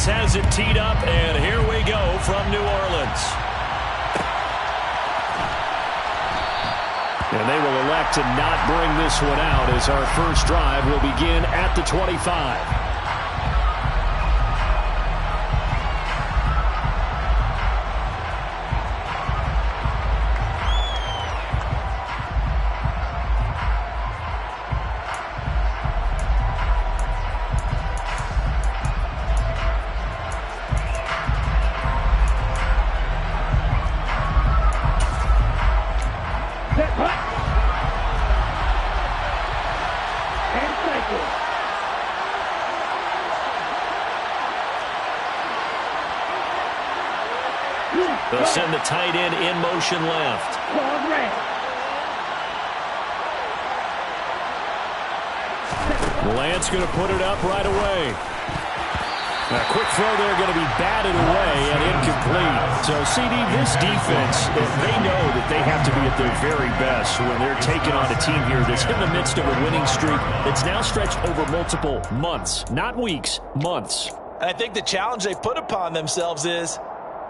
has it teed up, and here we go from New Orleans. And they will elect to not bring this one out as our first drive will begin at the 25. They'll send the tight end in motion left. Lance going to put it up right away. A quick throw there going to be batted away and incomplete. So, CD, this defense, they know that they have to be at their very best when they're taking on a team here that's in the midst of a winning streak that's now stretched over multiple months, not weeks, months. I think the challenge they put upon themselves is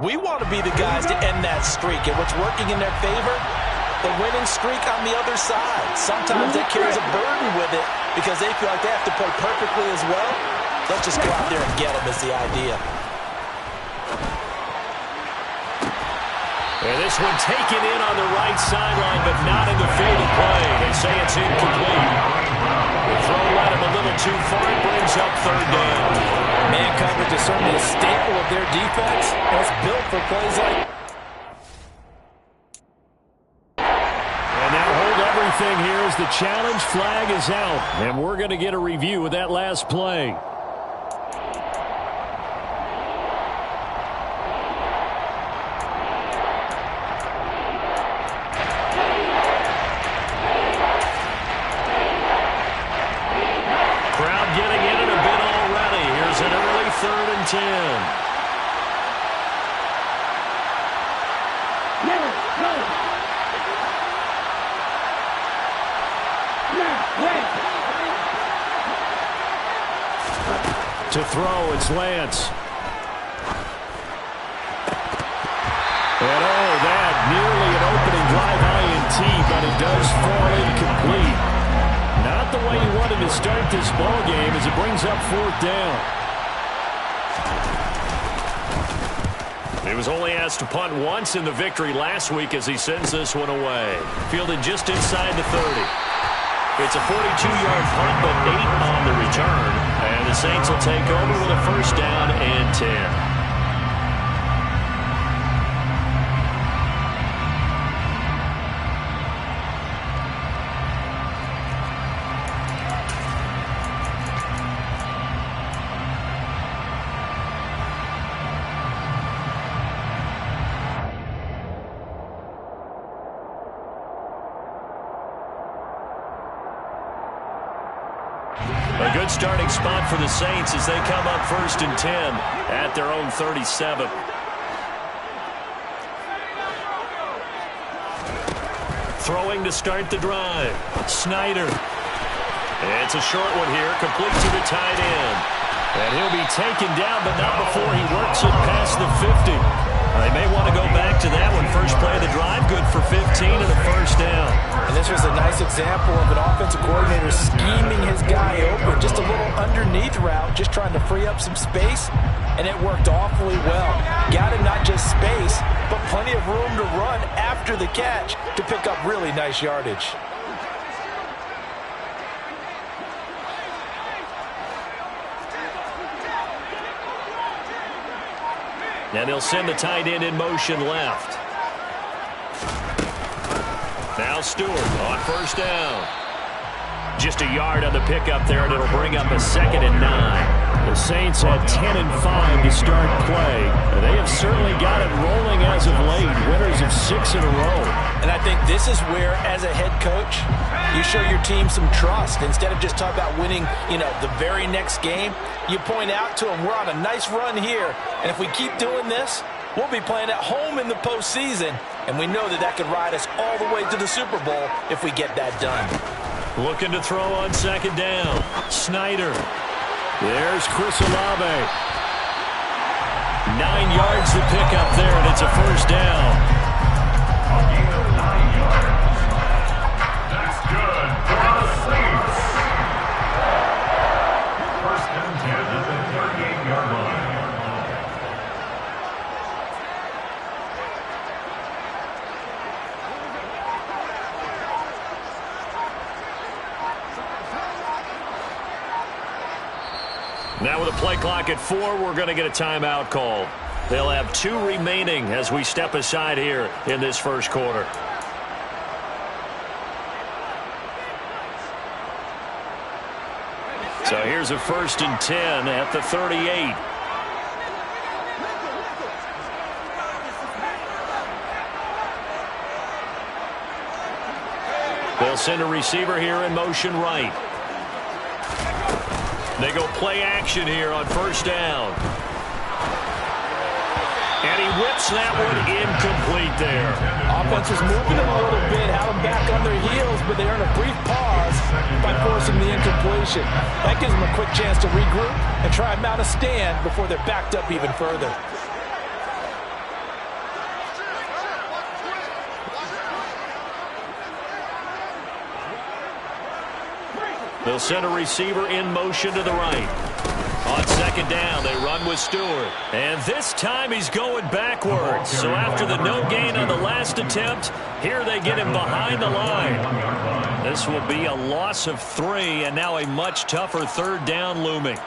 we want to be the guys to end that streak. And what's working in their favor? The winning streak on the other side. Sometimes that carries a burden with it because they feel like they have to play perfectly as well. Let's just go out there and get them is the idea. And this one taken in on the right sideline, but not in the field of play. They say it's incomplete. The throw led him a little too far. It brings up third down. Man coverage is certainly a staple of their defense, and it's built for plays like. And now hold everything here as the challenge flag is out. And we're going to get a review of that last play. Crowd getting in it a bit already. Here's an early 3rd and 10. To throw, it's Lance. And oh, that nearly an opening drive INT, but it does fall incomplete. Not the way you wanted to start this ball game as it brings up 4th down. He was only asked to punt once in the victory last week as he sends this one away. Fielded just inside the 30. It's a 42-yard punt, but 8 on the return. And the Saints will take over with a 1st down and 10. A good starting spot for the Saints as they come up 1st and 10 at their own 37. Throwing to start the drive. Snyder. It's a short one here, complete to the tight end. And he'll be taken down, but not before he works it past the 50. They may want to go back to that one. First play of the drive, good for 15 and a 1st down. And this was a nice example of an offensive coordinator scheming his guy open. Just a little underneath route, just trying to free up some space, and it worked awfully well. Got him not just space, but plenty of room to run after the catch to pick up really nice yardage. And they'll send the tight end in motion left. Now Stewart on 1st down. Just a yard on the pickup there, and it'll bring up a 2nd and 9. The Saints had 10 and 5 to start play. They have certainly got it rolling as of late. Winners of 6 in a row. And I think this is where, as a head coach, you show your team some trust. Instead of just talking about winning, the very next game, you point out to them, we're on a nice run here. And if we keep doing this, we'll be playing at home in the postseason. And we know that could ride us all the way to the Super Bowl if we get that done. Looking to throw on 2nd down. Snyder. There's Chris Olave. 9 yards to pick up there, and it's a first down. That's good for the Saints. First and 10 at the 38-yard line. Now with a play clock at 4, we're going to get a timeout call. They'll have 2 remaining as we step aside here in this first quarter. So here's a first and 10 at the 38. They'll send a receiver here in motion right. They go play action here on first down. And he whips that one incomplete there. Offense was moving them a little bit, had them back on their heels, but they earned a brief pause by forcing the incompletion. That gives them a quick chance to regroup and try and mount a stand before they're backed up even further. They'll send a receiver in motion to the right. On second down, they run with Stewart. And this time he's going backwards. So after the no gain on the last attempt, here they get him behind the line. This will be a loss of 3, and now a much tougher third down looming.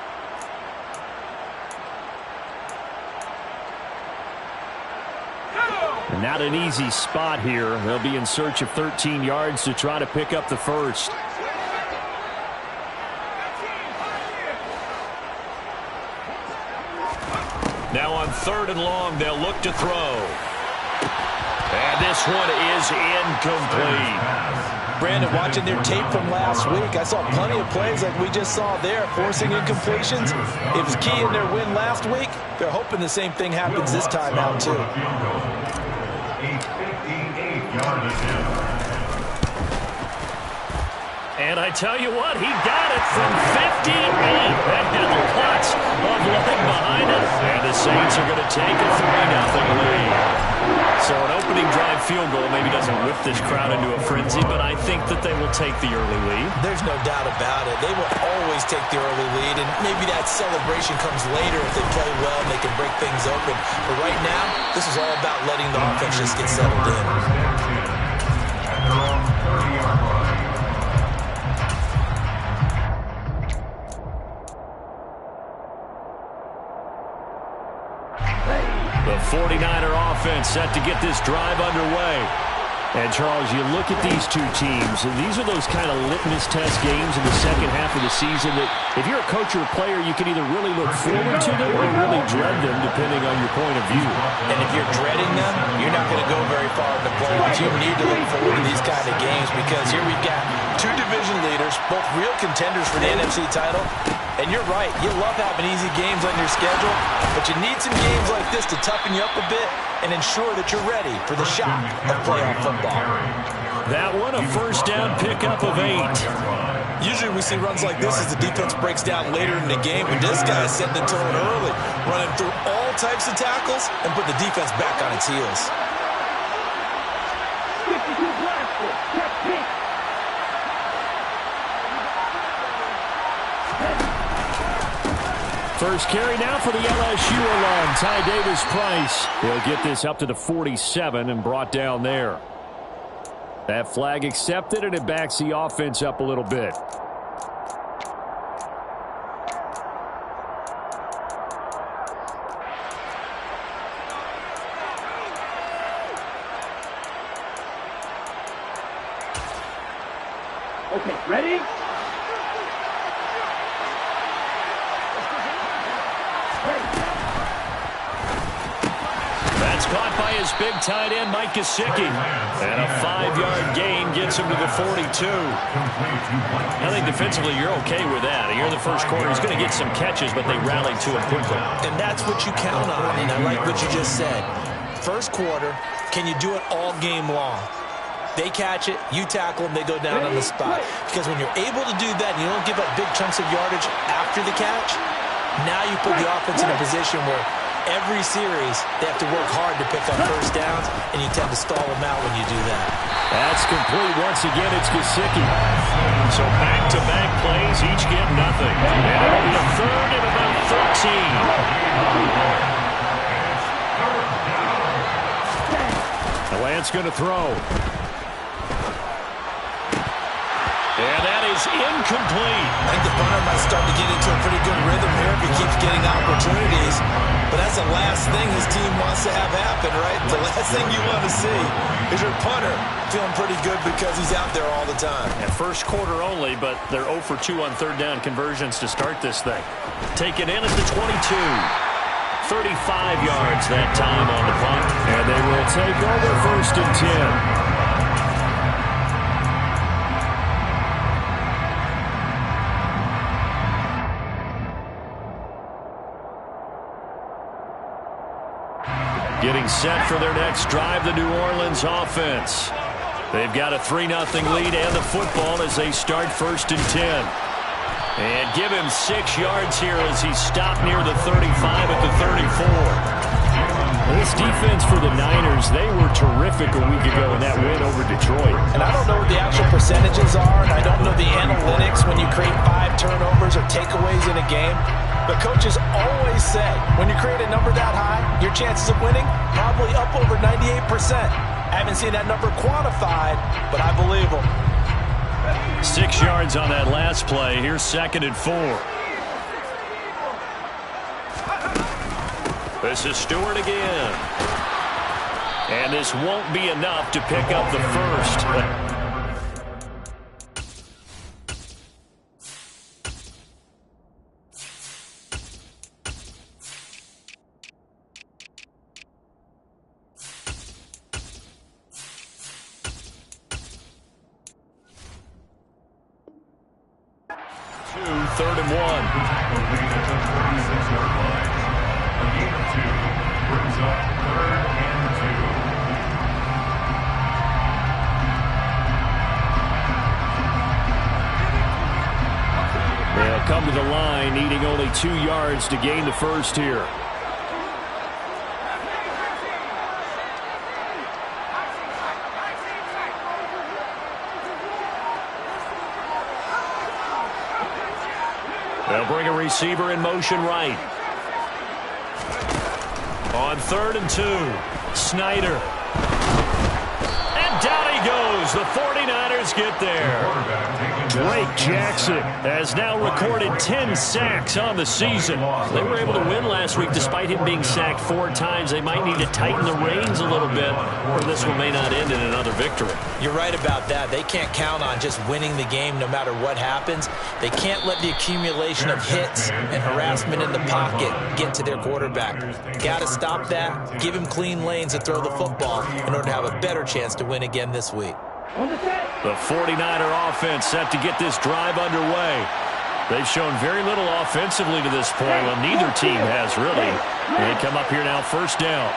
And not an easy spot here. They'll be in search of 13 yards to try to pick up the first. Now on third and long, they'll look to throw. And this one is incomplete. Brandon, watching their tape from last week, I saw plenty of plays like we just saw there, forcing incompletions. It was key in their win last week. They're hoping the same thing happens this time out, too. A 58-yard attempt. And I tell you what, he got it from 58. That had lots of leg behind it. And the Saints are going to take a 3-0 lead. So an opening drive field goal maybe doesn't whip this crowd into a frenzy, but I think that they will take the early lead. There's no doubt about it. They will always take the early lead, and maybe that celebration comes later if they play well and they can break things open. But right now, this is all about letting the offense just get settled in. At their own 30-yard line. The 49er offense set to get this drive underway. And, Charles, you look at these two teams, and these are those kind of litmus test games in the second half of the season that if you're a coach or a player, you can either really look forward to them or really dread them, depending on your point of view. And if you're dreading them, you're not going to go very far in the playoffs. You need to look forward to these kind of games because here we've got 2 division leaders, both real contenders for the NFC title. And you're right, you love having easy games on your schedule, but you need some games like this to toughen you up a bit and ensure that you're ready for the shock of playoff football. That one, a first down pickup of 8. Usually we see runs like this as the defense breaks down later in the game, but this guy is setting the tone early, running through all types of tackles and put the defense back on its heels. First carry now for the LSU alum, Ty Davis-Price. He'll get this up to the 47 and brought down there. That flag accepted, and it backs the offense up a little bit. Okay, ready? That's caught by his big tight end, Mike Gesicki. And a 5-yard gain gets him to the 42. I think defensively you're okay with that. Here in the first quarter, he's going to get some catches, but they rallied to him quickly. And that's what you count on, and I like what you just said. First quarter, can you do it all game long? They catch it, you tackle them, they go down on the spot. Because when you're able to do that and you don't give up big chunks of yardage after the catch, now you put the offense in a position where every series, they have to work hard to pick up first downs, and you tend to stall them out when you do that. That's complete. Once again, it's Gesicki. So back-to-back plays, each get nothing. And it'll be a third and about 13. The Lance going to throw. And that is incomplete. I think the punter might start to get into a pretty good rhythm here if he keeps getting opportunities. But that's the last thing his team wants to have happen, right? The last thing you want to see is your punter feeling pretty good because he's out there all the time. And first quarter only, but they're 0 for 2 on third down conversions to start this thing. Take it in at the 22. 35 yards that time on the punt. And they will take over first and 10. Getting set for their next drive, the New Orleans offense. They've got a 3-0 lead and the football as they start first and 10. And give him 6 yards here as he stopped near the 35 at the 34. This defense for the Niners, they were terrific a week ago in that win over Detroit. And I don't know what the actual percentages are, and I don't know the analytics when you create 5 turnovers or takeaways in a game. But coaches always say, when you create a number that high, your chances of winning probably up over 98%. I haven't seen that number quantified, but I believe them. 6 yards on that last play. Here's 2nd and 4. This is Stewart again. And this won't be enough to pick up the first. 3rd and 1. They'll come to the line, needing only 2 yards to gain the first here. They'll bring a receiver in motion right. On 3rd and 2, Snyder. And down he goes. The 49ers get there. Drake Jackson has now recorded 10 sacks on the season. They were able to win last week despite him being sacked 4 times. They might need to tighten the reins a little bit, or this one may not end in another victory. You're right about that. They can't count on just winning the game no matter what happens. They can't let the accumulation of hits and harassment in the pocket get to their quarterback. Got to stop that, give him clean lanes to throw the football in order to have a better chance to win again this week. The 49er offense set to get this drive underway. They've shown very little offensively to this point. Well, neither team has really. They come up here now, first down.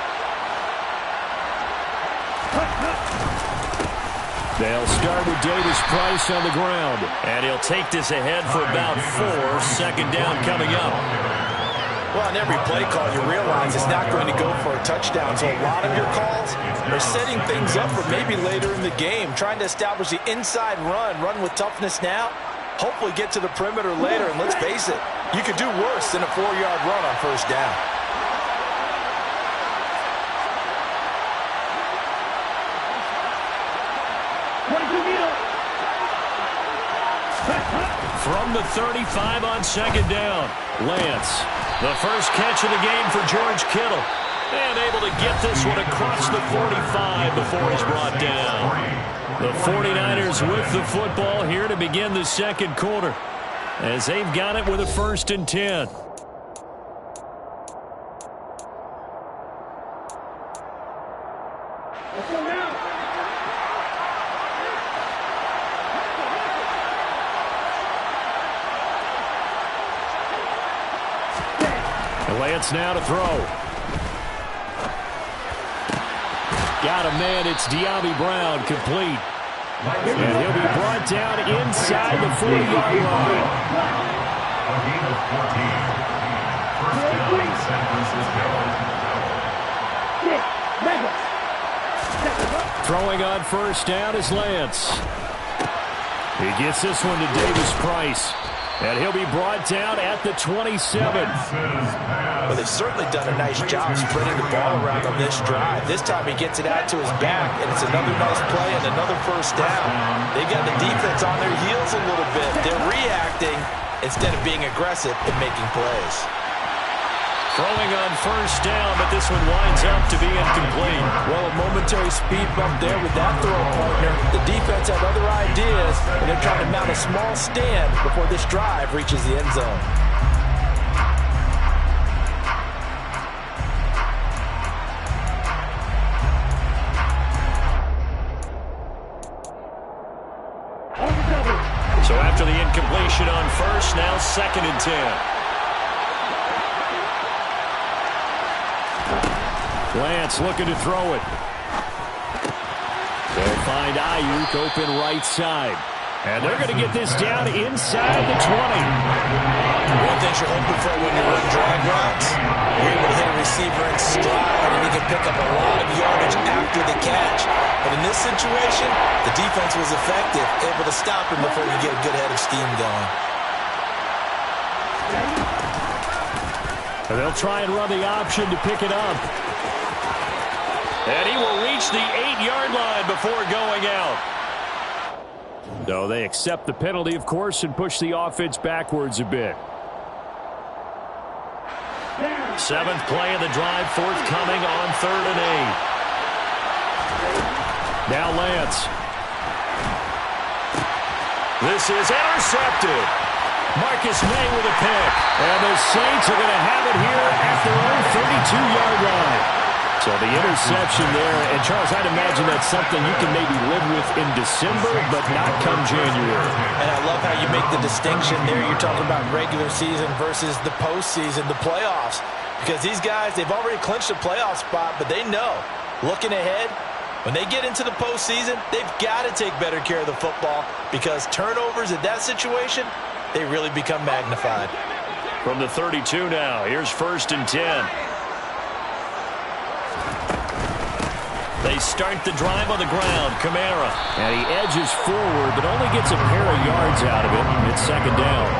They'll start with Davis Price on the ground. And he'll take this ahead for about 4. Second down coming up. Well, on every play call, you realize it's not going to go for a touchdown. So a lot of your calls are setting things up for maybe later in the game, trying to establish the inside run with toughness now, hopefully get to the perimeter later. And let's face it, you could do worse than a 4-yard run on first down. From the 35 on second down, Lance. The first catch of the game for George Kittle. And able to get this one across the 45 before he's brought down. The 49ers with the football here to begin the second quarter, as they've got it with a 1st and 10. Lance now to throw. Got a man. It's De'Ami Brown, complete. And he'll be brought down inside the 40-yard line. A gain of 14. First down, San Francisco. Throwing on first down is Lance. He gets this one to Davis Price. And he'll be brought down at the 27. Well, they've certainly done a nice job spreading the ball around on this drive. This time he gets it out to his back, and it's another nice play and another first down. They got the defense on their heels a little bit. They're reacting instead of being aggressive and making plays. Throwing on first down, but this one winds up to be incomplete. Well, a momentary speed bump there with that throw, partner. The defense had other ideas, and they're trying to mount a small stand before this drive reaches the end zone. So after the incompletion on first, now 2nd and 10. Lance looking to throw it. They'll find Ayuk open right side. And they're going to get this down inside the 20. One thing you're hoping for when you run drag routes, you're able to hit a receiver in stride, and he can pick up a lot of yardage after the catch. But in this situation, the defense was effective, able to stop him before you get a good head of steam going. And they'll try and run the option to pick it up. And he will reach the 8-yard line before going out. No, they accept the penalty, of course, and push the offense backwards a bit. 7th play of the drive, forthcoming on 3rd and 8. Now Lance. This is intercepted. Marcus May with a pick. And the Saints are going to have it here at their own 32-yard line. So the interception there, and Charles, I'd imagine that's something you can maybe live with in December, but not come January. And I love how you make the distinction there. You're talking about regular season versus the postseason, the playoffs. Because these guys, they've already clinched a playoff spot, but they know, looking ahead, when they get into the postseason, they've got to take better care of the football because turnovers in that situation, they really become magnified. From the 32 now, here's 1st and 10. They start the drive on the ground. Kamara. And he edges forward, but only gets a pair of yards out of it. It's 2nd down.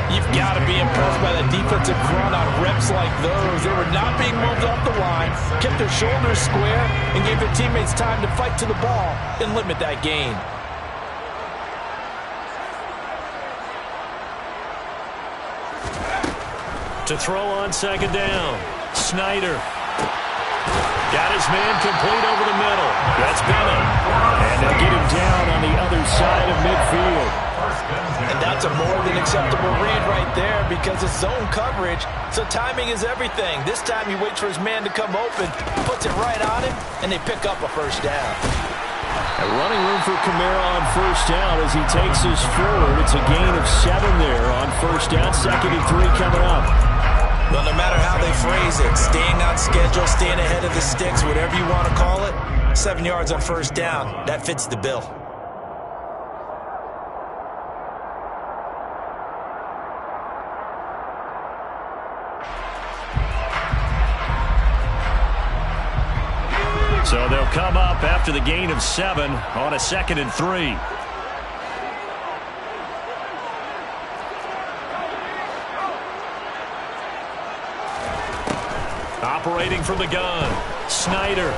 You've got to be impressed by the defensive front on reps like those. They were not being moved off the line, kept their shoulders square, and gave their teammates time to fight to the ball and limit that gain. To throw on 2nd down. Snyder. Got his man complete over the middle. That's Bennett. And they'll get him down on the other side of midfield. And that's a more than acceptable read right there because it's zone coverage, so timing is everything. This time he waits for his man to come open, puts it right on him, and they pick up a first down. A running room for Kamara on first down as he takes us forward. It's a gain of 7 there on first down. 2nd and 3 coming up. Well, no matter how they phrase it, staying on schedule, staying ahead of the sticks, whatever you want to call it, 7 yards on first down, that fits the bill. So they'll come up after the gain of 7 on a 2nd and 3. Operating from the gun, Snyder.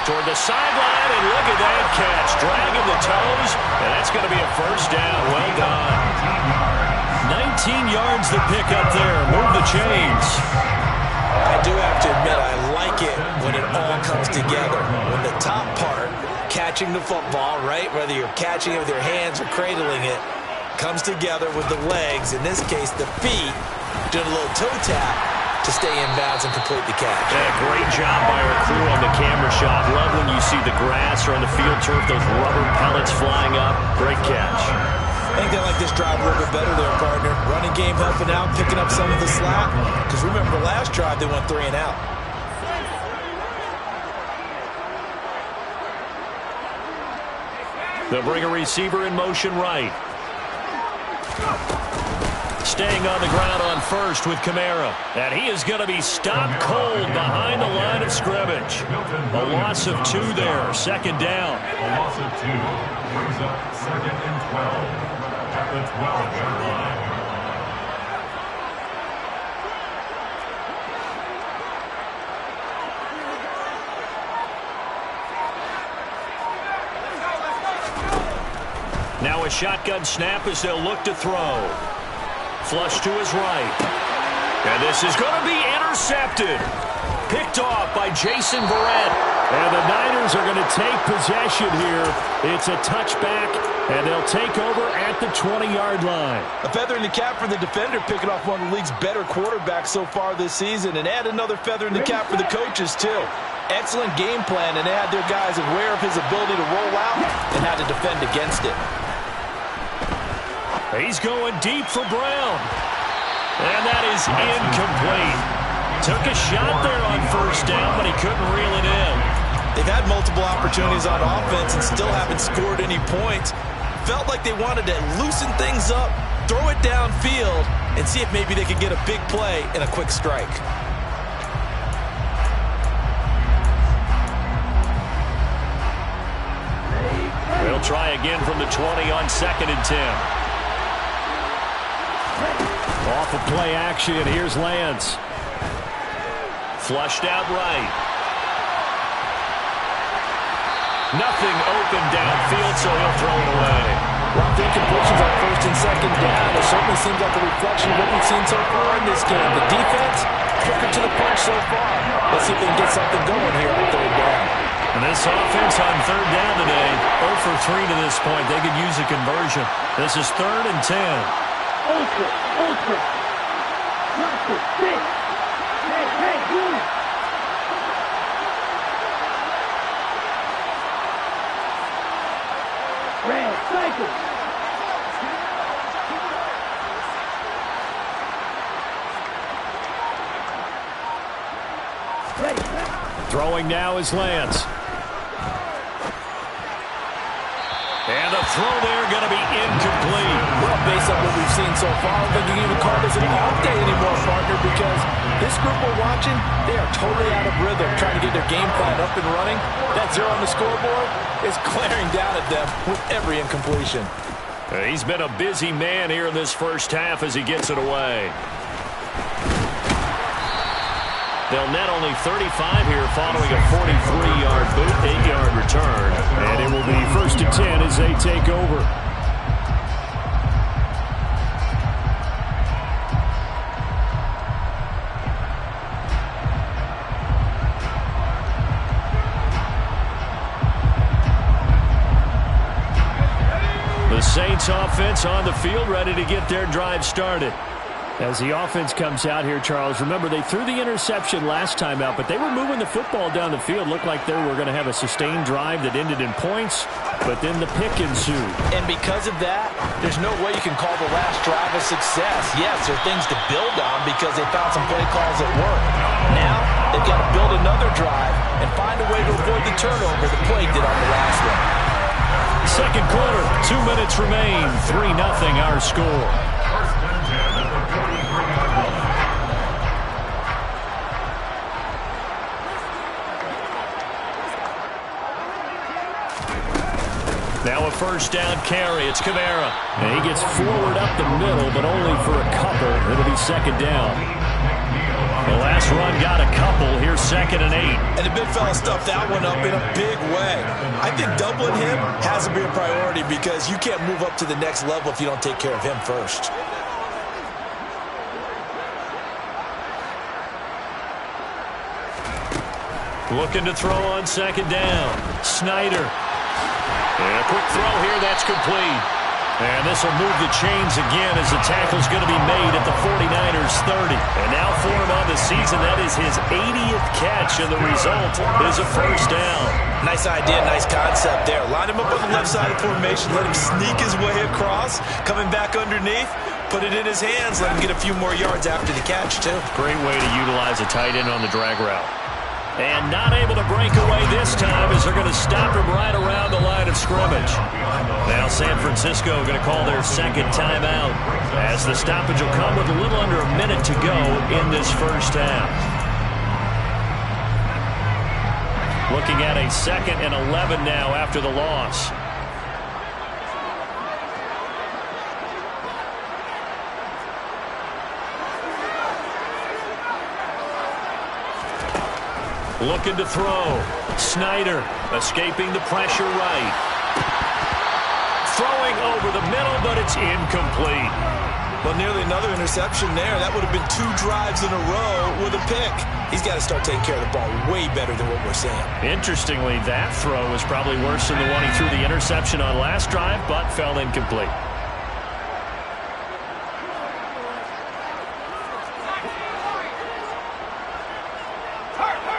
Toward the sideline, and look at that catch. Dragging the toes, and that's going to be a first down. Well done. 19 yards to pick up there. Move the chains. I do have to admit, I like it when it all comes together. When the top part, catching the football, right, whether you're catching it with your hands or cradling it, comes together with the legs, in this case the feet, doing a little toe tap to stay in bounds and complete the catch. Yeah, great job by our crew on the camera shot. Love when you see the grass or on the field turf, those rubber pellets flying up. Great catch. I think they like this drive a little bit better there, partner. Running game helping out, picking up some of the slack. Because remember, the last drive they went 3 and out. They'll bring a receiver in motion right. staying on the ground on first with Kamara. And he is going to be stopped cold behind the line of scrimmage. A loss of 2 there. Second down. A loss of 2 brings up 2nd and 12 at the 12-yard line. Now a shotgun snap as they'll look to throw. Flush to his right. And this is going to be intercepted. Picked off by Jason Verrett. And the Niners are going to take possession here. It's a touchback, and they'll take over at the 20-yard line. A feather in the cap for the defender, picking off one of the league's better quarterbacks so far this season. And add another feather in the cap for the coaches, too. Excellent game plan, and they had their guys aware of his ability to roll out and how to defend against it. He's going deep for Brown. And that is incomplete. Took a shot there on first down, but he couldn't reel it in. They've had multiple opportunities on offense and still haven't scored any points. Felt like they wanted to loosen things up, throw it downfield, and see if maybe they could get a big play and a quick strike. They'll try again from the 20 on 2nd and 10. Off of play action, here's Lance. Flushed out right. Nothing open downfield, so he'll throw it away. Rough incompletions on 1st and 2nd down. It certainly seems like a reflection of what we've seen so far in this game. The defense, quicker to the punch so far. Let's see if they can get something going here on 3rd down. And this offense on 3rd down today, 0 for 3 to this point. They could use a conversion. This is 3rd and 10. Ultra. Not the stick. Hey, move. Red cycle. Throwing now is Lance. And the throw there going to be incomplete. Well, based on what we've seen so far, I don't think you can even call this an off day anymore, partner, because this group we're watching, they are totally out of rhythm, trying to get their game plan up and running. That 0 on the scoreboard is glaring down at them with every incompletion. He's been a busy man here in this first half as he gets it away. They'll net only 35 here following a 43-yard boot, 8-yard return. And it will be 1st and 10 as they take over. The Saints offense on the field, ready to get their drive started. As the offense comes out here, Charles, remember they threw the interception last time out, but they were moving the football down the field. Looked like they were going to have a sustained drive that ended in points, but then the pick ensued. And because of that, there's no way you can call the last drive a success. Yes, there are things to build on because they found some play calls that work. Now, they've got to build another drive and find a way to avoid the turnover that plagued it on the last one. Second quarter, 2 minutes remain, 3-0 our score. Now a first down carry. It's Kamara. And he gets forward up the middle, but only for a couple. It'll be 2nd down. The last run got a couple. Here's 2nd and 8. And the big fella stuffed that one up in a big way. I think doubling him has to be a priority because you can't move up to the next level if you don't take care of him first. Looking to throw on 2nd down. Snyder. And a quick throw here, that's complete. And this will move the chains again as the tackle's going to be made at the 49ers 30. And now for him on the season, that is his 80th catch, and the result is a first down. Nice idea, nice concept there. Line him up on the left side of the formation, let him sneak his way across, coming back underneath, put it in his hands, let him get a few more yards after the catch, too. Great way to utilize a tight end on the drag route. And not able to break away this time as they're going to stop him right around the line of scrimmage. Now San Francisco going to call their second timeout as the stoppage will come with a little under a minute to go in this first half. Looking at a 2nd and 11 now after the loss. Looking to throw. Snyder escaping the pressure right. Throwing over the middle, but it's incomplete. Well, nearly another interception there. That would have been 2 drives in a row with a pick. He's got to start taking care of the ball way better than what we're seeing. Interestingly, that throw was probably worse than the one he threw the interception on last drive, but fell incomplete.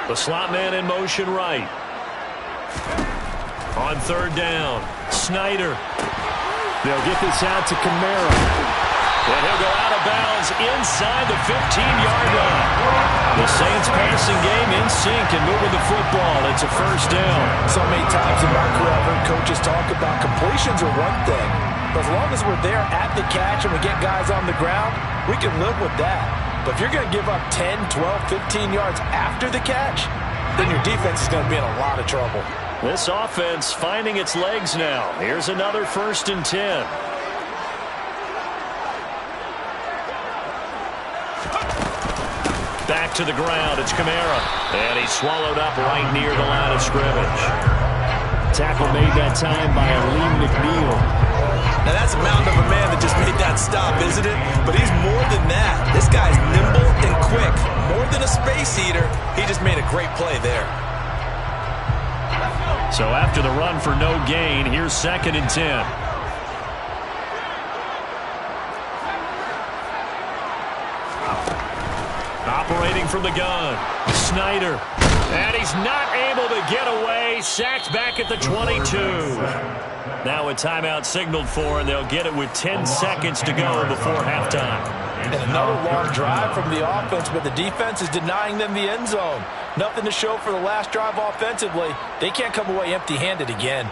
The slot man in motion right. On 3rd down, Snyder. They'll get this out to Kamara. And he'll go out of bounds inside the 15-yard line. The Saints passing game in sync and moving the football. It's a first down. So many times in my career I've heard coaches talk about completions are one thing. But as long as we're there at the catch and we get guys on the ground, we can live with that. But if you're going to give up 10, 12, 15 yards after the catch, then your defense is going to be in a lot of trouble. This offense finding its legs now. Here's another 1st and 10. Back to the ground. It's Kamara. And he's swallowed up right near the line of scrimmage. Tackle made that time by Aleem McNeil. Now that's a mountain of a man that just made that stop, isn't it? But he's more than that. This guy's nimble and quick. More than a space eater, he just made a great play there. So after the run for no gain, here's 2nd and 10. Operating from the gun, Snyder. And he's not able to get away. Sacked back at the 22. Now a timeout signaled for, and they'll get it with 10 seconds to go before halftime. And another long drive from the offense, but the defense is denying them the end zone. Nothing to show for the last drive offensively. They can't come away empty-handed again.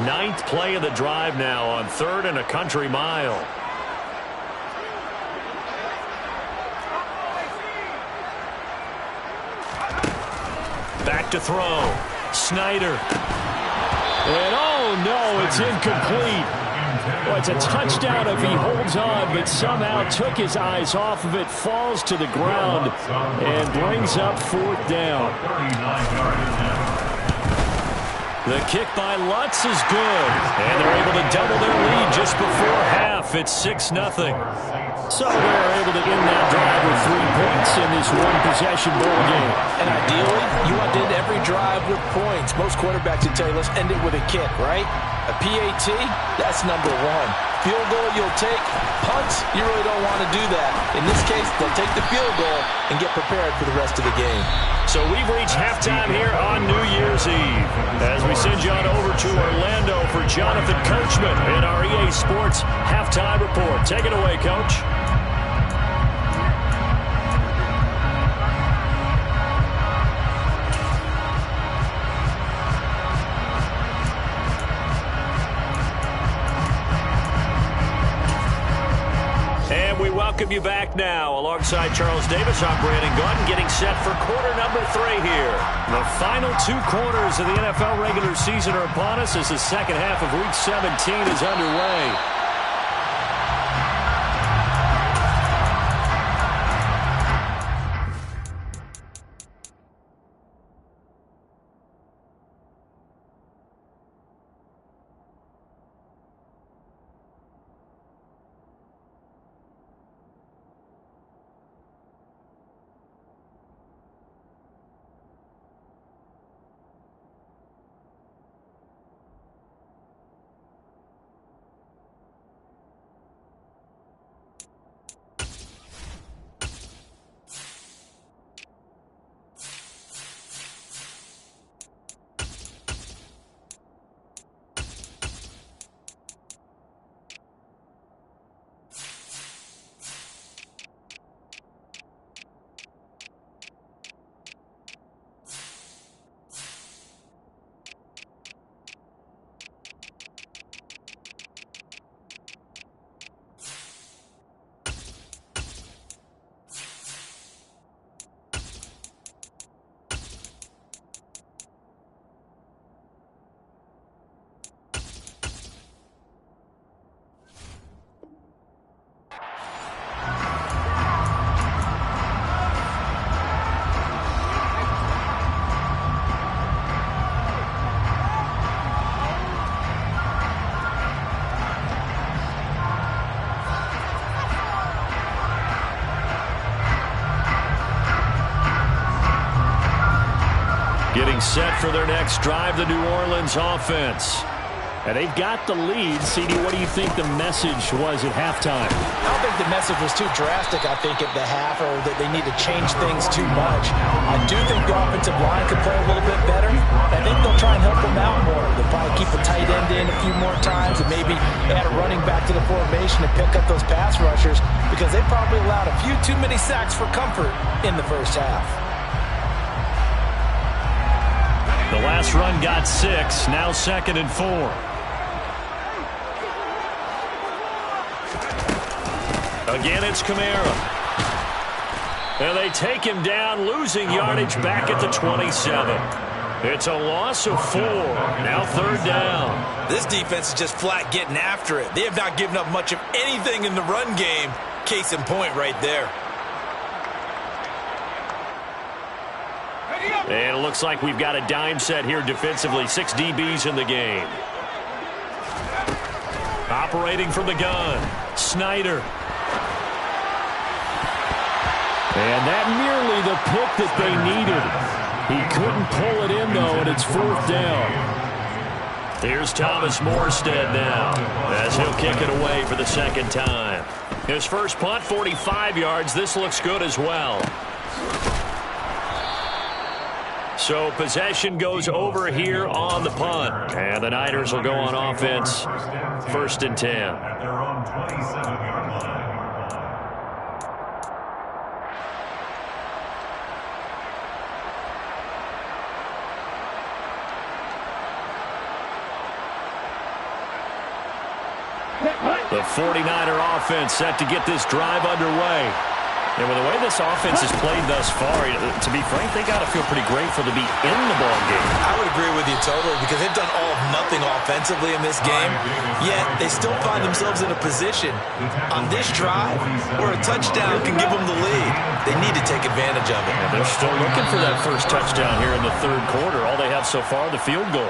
Ninth play of the drive now on 3rd and a country mile. Back to throw. Snyder. And oh no, it's incomplete. Well, it's a touchdown if he holds on, but somehow took his eyes off of it, falls to the ground, and brings up 4th down. The kick by Lutz is good, and they're able to double their lead just before half. It's 6-0. So they're able to end that drive with 3 points in this one-possession ball game. And ideally, you want to end every drive with points. Most quarterbacks would tell you, let's end it with a kick, right? A PAT, that's number 1. Field goal you'll take. Punts, you really don't want to do that. In this case, they'll take the field goal and get prepared for the rest of the game. So we've reached halftime here on New Year's Eve. As we send you on over to Orlando for Jonathan Coachman in our EA Sports Halftime Report. Take it away, Coach. Welcome you back now. Alongside Charles Davis, I'm Brandon Gunn, getting set for quarter number 3 here. The final 2 quarters of the NFL regular season are upon us as the second half of Week 17 is underway. Getting set for their next drive, the New Orleans offense. And they've got the lead. CD, what do you think the message was at halftime? I don't think the message was too drastic, I think, at the half, or that they need to change things too much. I do think the offensive line could play a little bit better. I think they'll try and help them out more. They'll probably keep a tight end in a few more times and maybe add a running back to the formation and pick up those pass rushers, because they probably allowed a few too many sacks for comfort in the first half. The last run got 6, now 2nd and 4. Again, it's Kamara. And they take him down, losing yardage back at the 27. It's a loss of 4. Now 3rd down. This defense is just flat getting after it. They have not given up much of anything in the run game. Case in point right there. And it looks like we've got a dime set here defensively. 6 DBs in the game. Operating from the gun, Snyder. And that nearly the pick that they needed. He couldn't pull it in, though, and it's 4th down. Here's Thomas Morstead now, as he'll kick it away for the 2nd time. His first punt, 45 yards. This looks good as well. So possession goes over here on the punt. And the Niners will go on offense, 1st and 10. At their own 27-yard line. The 49er offense set to get this drive underway. And with the way this offense has played thus far, to be frank, they got to feel pretty grateful to be in the ball game. I would agree with you totally, because they've done all of nothing offensively in this game, yet they still find themselves in a position on this drive where a touchdown can give them the lead. They need to take advantage of it. And they're still looking for that first touchdown here in the 3rd quarter. All they have so far, the field goal.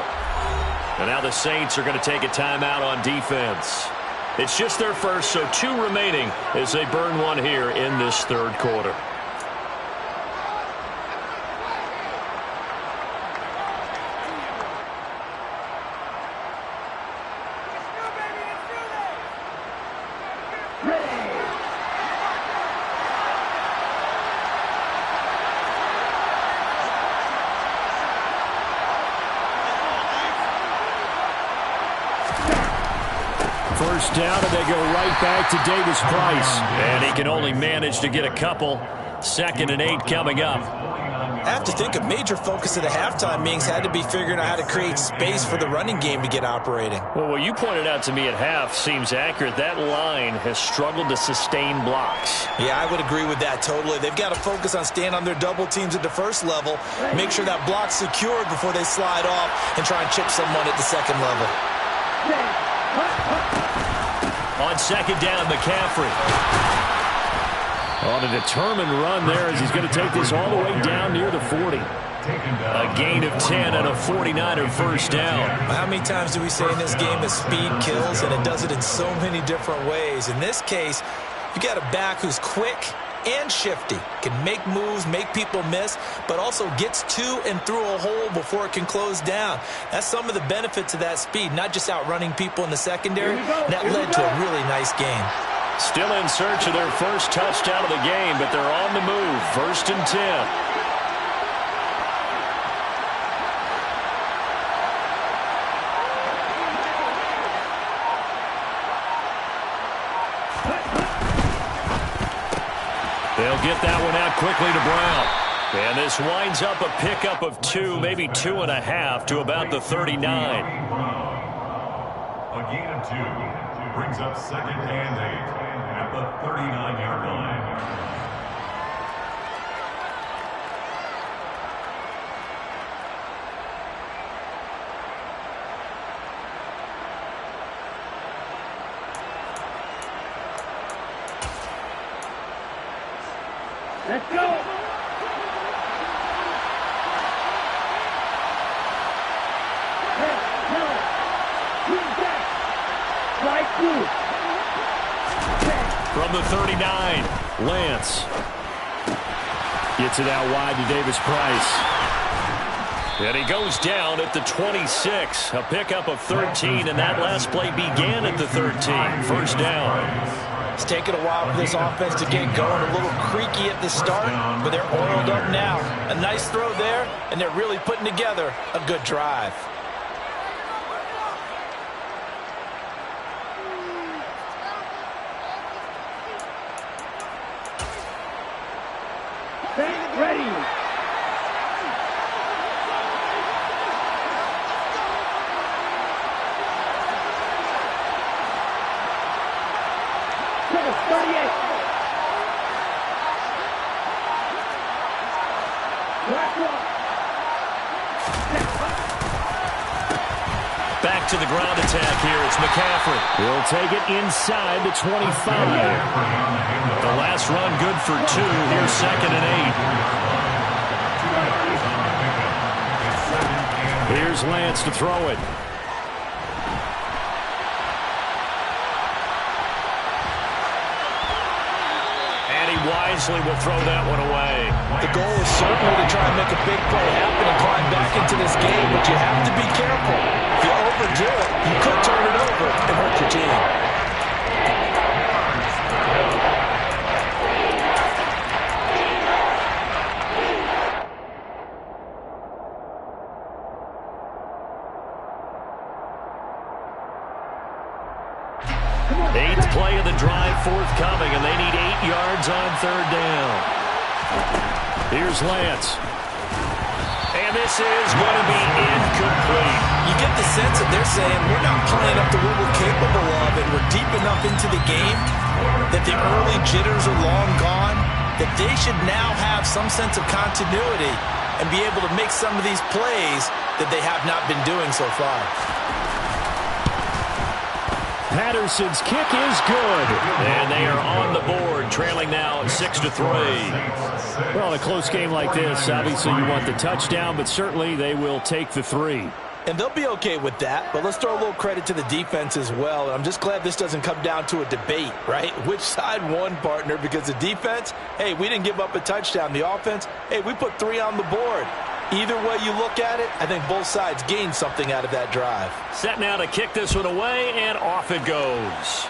And now the Saints are going to take a timeout on defense. It's just their first, so 2 remaining as they burn one here in this 3rd quarter. First down, and they go right back to Davis Price. And he can only manage to get a couple. 2nd and 8 coming up. I have to think a major focus of the halftime meetings had to be figuring out how to create space for the running game to get operating. Well, what you pointed out to me at half seems accurate. That line has struggled to sustain blocks. Yeah, I would agree with that totally. They've got to focus on staying on their double teams at the first level, make sure that block's secured before they slide off and try and chip someone at the 2nd level. On 2nd down, McCaffrey. On a determined run there as he's going to take this all the way down near the 40. A gain of 10 and a 49er first down. How many times do we say in this game that speed kills, and it does it in so many different ways? In this case, you got a back who's quick and shifty, can make moves, make people miss, but also gets to and through a hole before it can close down. That's some of the benefits of that speed, not just outrunning people in the secondary. That led to a really nice game. Still in search of their first touchdown of the game, but they're on the move. 1st and 10. They'll get that one out quickly to Brown. And this winds up a pickup of 2, maybe 2.5 to about the 39. A gain of 2 brings up 2nd and 8 at the 39-yard line. Let's go. Hey, no. Who's that? Strike 2. From the 39, Lance. Gets it out wide to Davis Price. And he goes down at the 26. A pickup of 13, and that last play began at the 13. First down. It's taken a while for this offense to get going. A little creaky at the start, but they're oiled up now. A nice throw there, and they're really putting together a good drive. Ready. Back to the ground attack here. It's McCaffrey. He'll take it inside the 25. The last run good for 2. Here's 2nd and 8. Here's Lance to throw it. Wisely will throw that one away. The goal is certainly to try and make a big play happen and climb back into this game, but you have to be careful. If you overdo it, you could turn it over and hurt your team. 8th play of the drive forthcoming, and they need 8 yards on 3rd down. Here's Lance. And this is going to be incomplete. You get the sense that they're saying we're not playing up to what we're capable of, and we're deep enough into the game that the early jitters are long gone, that they should now have some sense of continuity and be able to make some of these plays that they have not been doing so far. Patterson's kick is good. And they are on the board, trailing now 6-3. Well, in a close game like this, obviously you want the touchdown, but certainly they will take the 3. And they'll be okay with that, but let's throw a little credit to the defense as well. I'm just glad this doesn't come down to a debate, right? Which side won, partner? Because the defense, hey, we didn't give up a touchdown. The offense, hey, we put 3 on the board. Either way you look at it, I think both sides gained something out of that drive. Set now to kick this one away, and off it goes.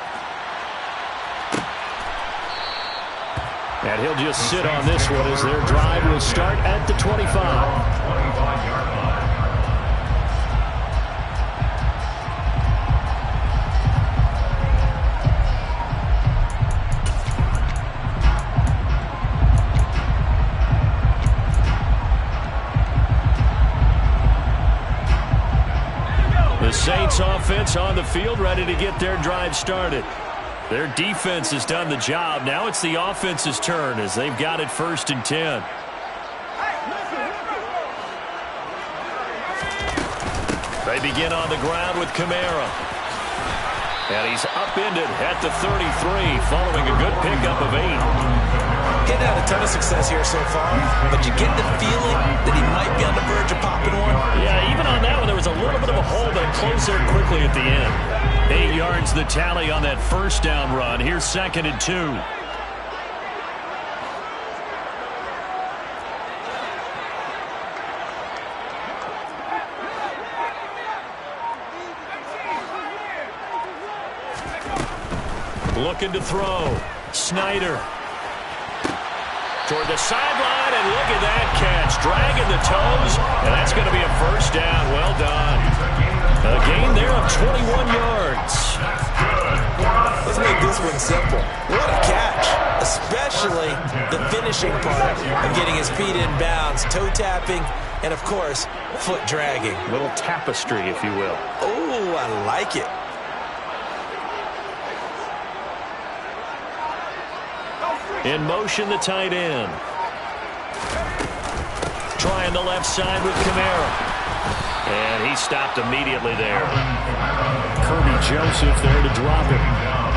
And he'll just sit on this one as their drive will start at the 25. The Saints offense on the field, ready to get their drive started. Their defense has done the job. Now it's the offense's turn as they've got it 1st and 10. They begin on the ground with Kamara. And he's upended at the 33 following a good pickup of 8. Getting out a ton of success here so far, but you get the feeling that he might be on the verge of popping one. Yeah, even on that one, there was a little bit of a hole, but it closed there quickly at the end. 8 yards the tally on that 1st down run. Here's 2nd and 2. Looking to throw. Snyder. Toward the sideline, and look at that catch. Dragging the toes, and that's going to be a 1st down. Well done. A gain there of 21 yards. Let's make this one simple. What a catch, especially the finishing part of getting his feet in bounds, toe tapping, and, of course, foot dragging. Little tapestry, if you will. Oh, I like it. In motion, the tight end. Trying the left side with Kamara. And he stopped immediately there. Kirby Joseph there to drop it.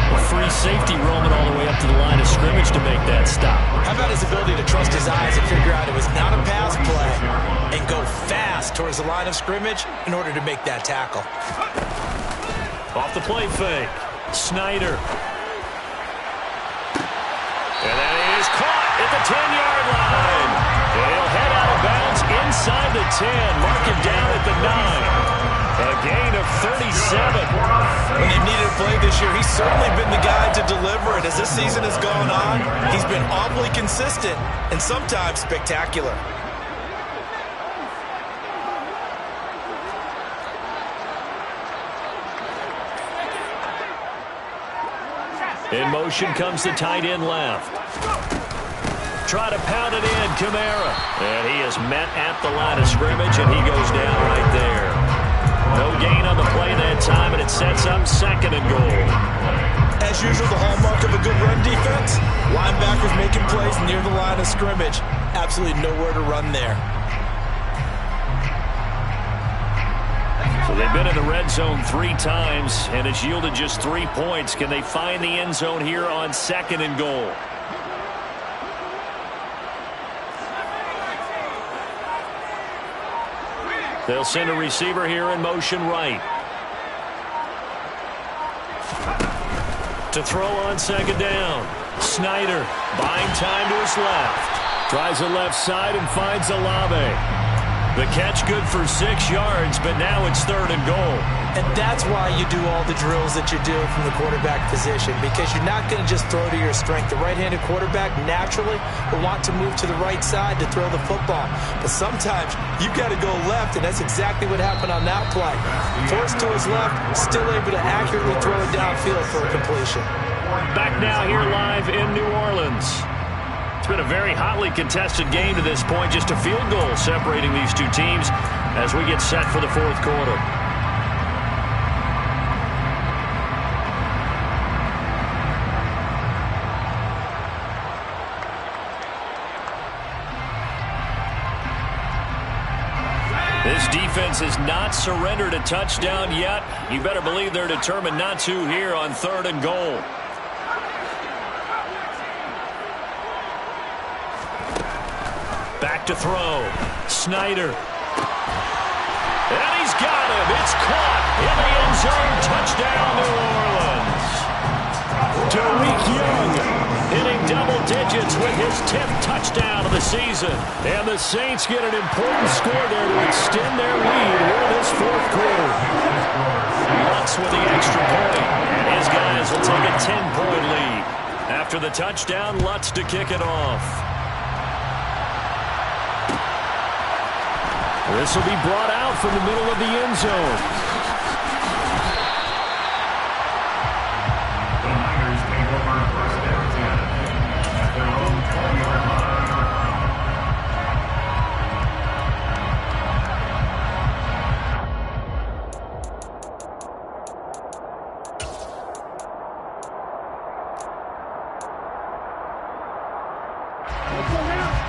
A free safety roaming all the way up to the line of scrimmage to make that stop. How about his ability to trust his eyes and figure out it was not a pass play and go fast towards the line of scrimmage in order to make that tackle. Off the play fake. Snyder. And that is caught at the 10-yard line. They'll head out of bounds inside the 10. Mark display this year. He's certainly been the guy to deliver, and as this season has gone on, he's been awfully consistent and sometimes spectacular. In motion comes the tight end left. Try to pound it in, Kamara. And he is met at the line of scrimmage, and he goes down right there. No gain on the play that time, and it sets up 2nd and goal. As usual, the hallmark of a good run defense, linebackers making plays near the line of scrimmage. Absolutely nowhere to run there. So they've been in the red zone 3 times, and it's yielded just 3 points. Can they find the end zone here on 2nd and goal? They'll send a receiver here in motion right. To throw on 2nd down. Snyder buying time to his left. Tries the left side and finds Olave. The catch good for 6 yards, but now it's 3rd and goal. And that's why you do all the drills that you do from the quarterback position, because you're not going to just throw to your strength. The right-handed quarterback naturally will want to move to the right side to throw the football. But sometimes you've got to go left, and that's exactly what happened on that play. Forced to his left, still able to accurately throw it downfield for a completion. Back now here live in New Orleans. It's been a very hotly contested game to this point. Just a field goal separating these two teams as we get set for the 4th quarter. This defense has not surrendered a touchdown yet. You better believe they're determined not to here on 3rd and goal. Back to throw. Snyder. And he's got him. It's caught in the end zone. Touchdown, New Orleans. Tariq Young hitting double digits with his 10th touchdown of the season. And the Saints get an important score there to extend their lead here in this 4th quarter. Lutz with the extra point. And his guys will take a 10-point lead. After the touchdown, Lutz to kick it off. This will be brought out from the middle of the end zone. The Niners take over 1st and 10 at their own 20-yard line.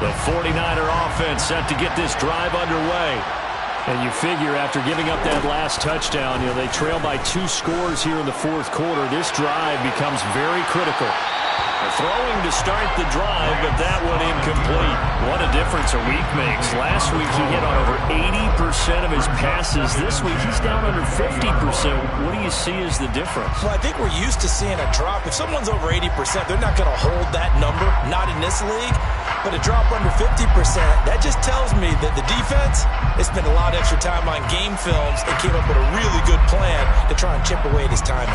The 49er offense set to get this drive underway. And you figure after giving up that last touchdown, they trail by 2 scores here in the 4th quarter. This drive becomes very critical. Throwing to start the drive, but that one incomplete. What a difference a week makes. Last week he hit on over 80% of his passes. This week he's down under 50%. What do you see as the difference? Well, I think we're used to seeing a drop. If someone's over 80%, they're not going to hold that number, not in this league. But a drop under 50%, that just tells me that the defense has spent a lot of extra time on game films and came up with a really good plan to try and chip away at his timing.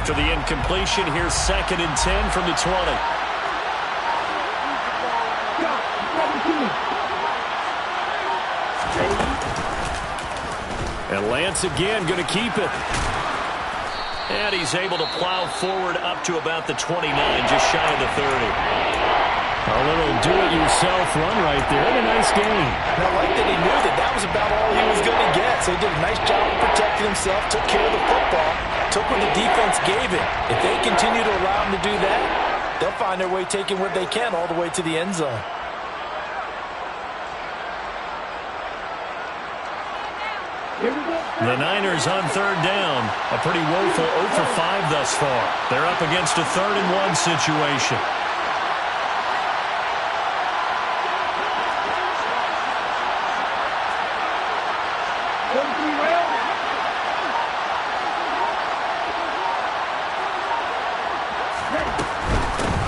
After the incompletion, here's 2nd and 10 from the 20. And Lance again going to keep it. And he's able to plow forward up to about the 29, just shy of the 30. A little do-it-yourself run right there. And a nice game. And I like that he knew that was about all he was going to get. So he did a nice job of protecting himself, took care of the football, took what the defense gave him. If they continue to allow him to do that, they'll find their way taking what they can all the way to the end zone. The Niners on 3rd down. A pretty woeful 0 for 5 thus far. They're up against a 3rd and 1 situation.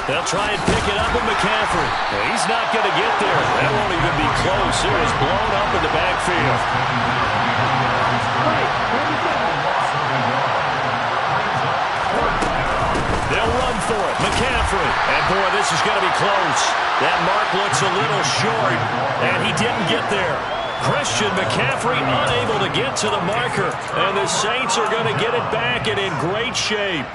They'll try and pick it up with McCaffrey. He's not going to get there. That won't even be close. It was blown up in the backfield. They'll run for it. McCaffrey. And, boy, this is going to be close. That mark looks a little short, and he didn't get there. Christian McCaffrey unable to get to the marker, and the Saints are going to get it back and in great shape.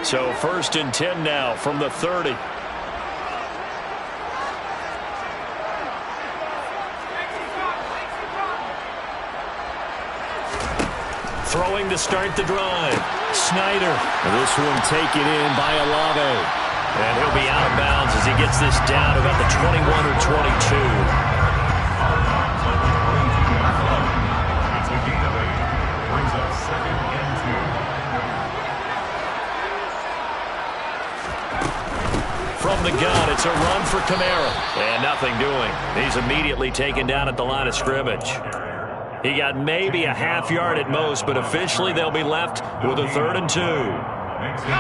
So 1st and 10 now from the 30. Throwing to start the drive. Snyder. This one taken in by Olave. And he'll be out of bounds as he gets this down about the 21 or 22. It's a gain of 8. Brings up 2nd and 2. From the gun, it's a run for Kamara. And nothing doing. He's immediately taken down at the line of scrimmage. He got maybe a half yard at most, but officially they'll be left with a 3rd and 2.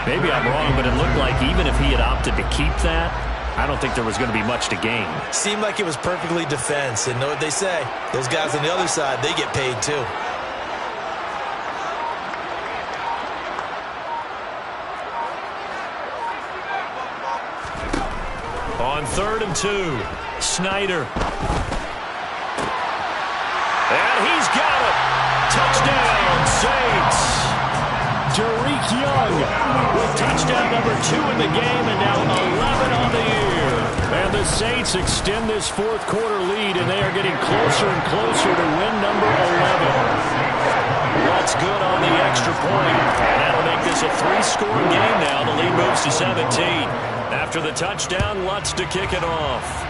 Maybe I'm wrong, but it looked like even if he had opted to keep that, I don't think there was going to be much to gain. Seemed like it was perfectly defense, and know what they say. Those guys on the other side, they get paid too. On 3rd and 2, Snyder. And he's got it. Touchdown, Saints. Derek Young with touchdown number 2 in the game and now 11 on the year. And the Saints extend this 4th quarter lead, and they are getting closer and closer to win number 11. That's good on the extra point. And that'll make this a 3-score game now. The lead moves to 17. After the touchdown, Lutz to kick it off.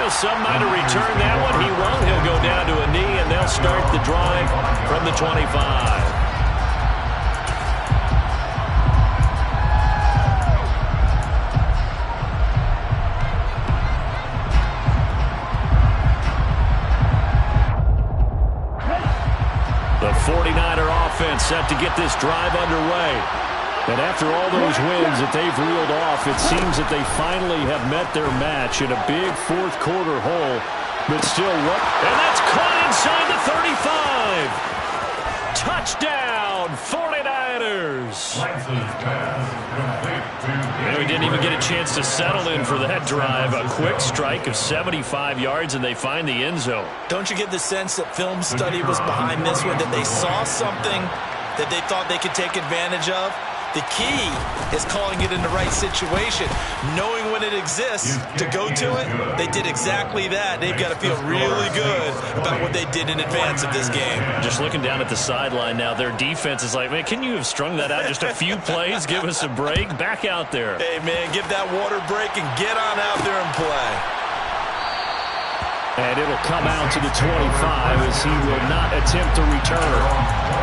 Some might have returned that one. He won't. He'll go down to a knee, and they'll start the drive from the 25. The 49er offense set to get this drive underway. And after all those wins that they've reeled off, it seems that they finally have met their match in a big 4th quarter hole. But still, what? And that's caught inside the 35. Touchdown, 49ers. And we didn't even get a chance to settle in for that drive. A quick strike of 75 yards, and they find the end zone. Don't you get the sense that film study was behind this one, that they saw something that they thought they could take advantage of? The key is calling it in the right situation, knowing when it exists to go to it. They did exactly that. They've got to feel really good about what they did in advance of this game. Just looking down at the sideline now, their defense is like, man, can you have strung that out just a few plays? Give us a break. Back out there. Hey, man, give that water break and get on out there and play. And it'll come out to the 25 as he will not attempt to return.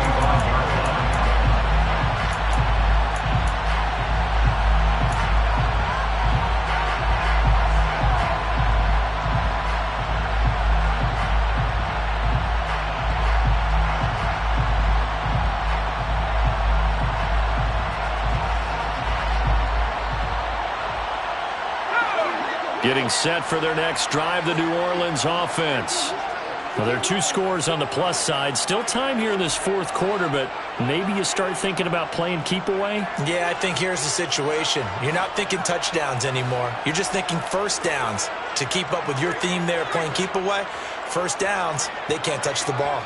Getting set for their next drive, the New Orleans offense. Well, there are 2 scores on the plus side. Still time here in this 4th quarter, but maybe you start thinking about playing keep away? Yeah, I think here's the situation. You're not thinking touchdowns anymore. You're just thinking first downs. To keep up with your theme there, playing keep away, first downs, they can't touch the ball.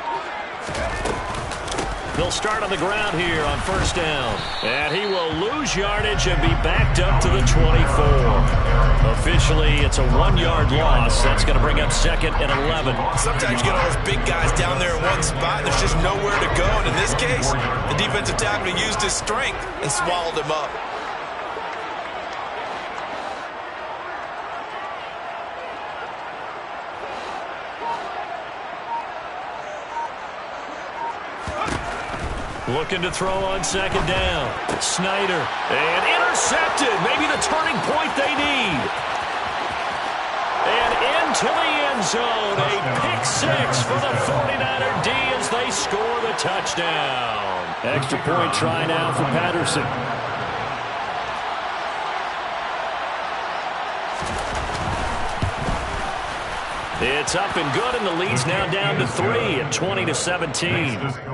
They'll start on the ground here on 1st down. And he will lose yardage and be backed up to the 24. Officially, it's a 1-yard loss. That's going to bring up 2nd and 11. Sometimes you get all those big guys down there in one spot, and there's just nowhere to go. And in this case, the defensive tackle used his strength and swallowed him up. Looking to throw on 2nd down. Snyder. And intercepted. Maybe the turning point they need. to the end zone. A pick six for the 49er D as they score the touchdown. Extra point try now for Patterson. It's up and good, and the lead's now down to 3 at 20-17. Saints 20,